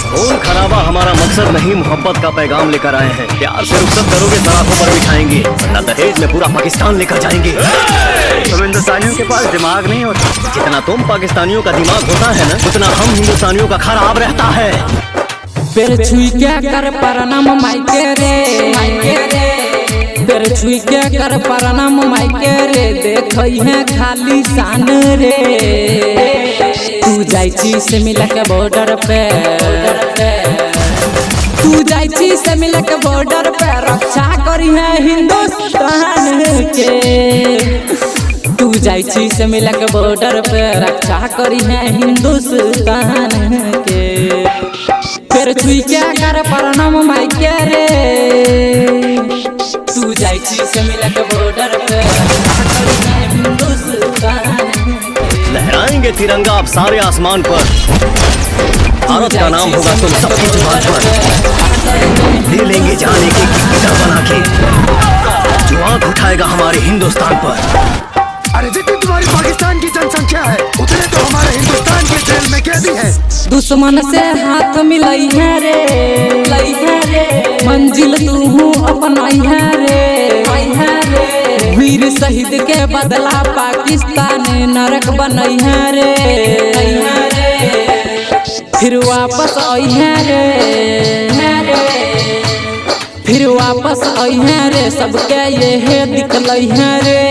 खून खराबा हमारा मकसद नहीं, मोहब्बत का पैगाम लेकर आए हैं। प्यार से रुखसत करोगे तो आंखों पर बिठाएंगे, वरना दहेज में पूरा पाकिस्तान लेकर जाएंगे। तो हिंदुस्तानियों के पास दिमाग नहीं होता। जितना तुम पाकिस्तानियों का दिमाग होता है ना, उतना हम हिंदुस्तानियों का खराब रहता है। फिर छुई क्या कर परनाम मायके रे, फिर छुई क्या कर परनाम मायके रे, देखई है खाली शान रे। तू जाई छी से मिला के बॉर्डर पे, तू जाई छी से मिला के बॉर्डर पे, रक्षा करी है हिंदुस्तान के। तू जाई छी से मिला के बॉर्डर पे, रक्षा करी है हिंदुस्तान के। फिर छुई क्या कर परनाम मायके रे, तू जाई छी से मिला के बॉर्डर पे, रक्षा करी है हिंदुस्तान के। लहराएंगे तिरंगा अब सारे आसमान पर, भारत का नाम होगा तुम सबकी जुबान पर। ले लेंगे जान एक गिटार बना के, जो आंख उठाएगा हमारे हिंदुस्तान पर। अरे जितनी तुम्हारी पाकिस्तान की जनसंख्या है, उतने तो हमारे हिंदुस्तान के जेल में कैदी है। दुश्मन से हाथ मिलाई है रे, मंजिल तू अपनाई है रे। वीर शहीद के बदला पाकिस्तान नरक बनई है रे। फिर वापस आई है रे, फिर वापस आई है रे, सबके ये दिखलई है रे।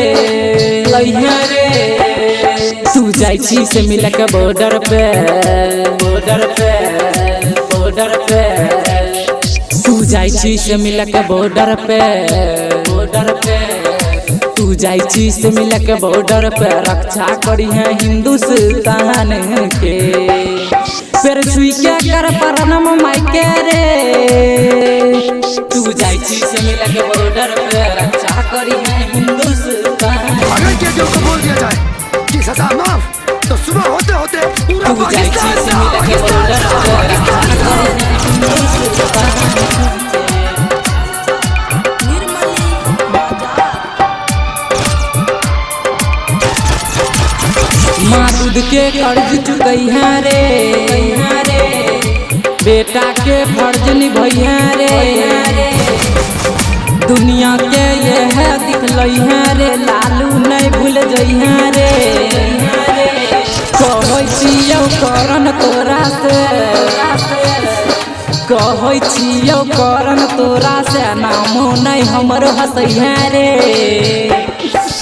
तू जाई छी से मिला के बॉर्डर पे, तू जाई छी से मिला के बॉर्डर पे, तू जाई छी से मिला के बॉर्डर पे, रक्षा करी है हिंदुस्तान के। फिर छुई क्या कर परनाम मायके रे, तू जाई छी से मिला के बॉर्डर पे, रक्षा करी है हिंदुस्तान। अगर कैदियों को बोल दिया जाए कि सजा माफ, तो सुबह होते होते पूरा तू जाई छी से मिला के बॉर्डर पे, रक्षा करी है हिंदुस्तान। माँ दूध के कर्ज चुकई है रे, बेटा के फर्ज निभई है रे। दुनिया के ये है दिखलई है रे, लालू नहीं भूल जई है रे। कहै छियौ करन तोरा से, कहै छियौ करन तोरा से, नामो नहीं हमरो हंसई है रे।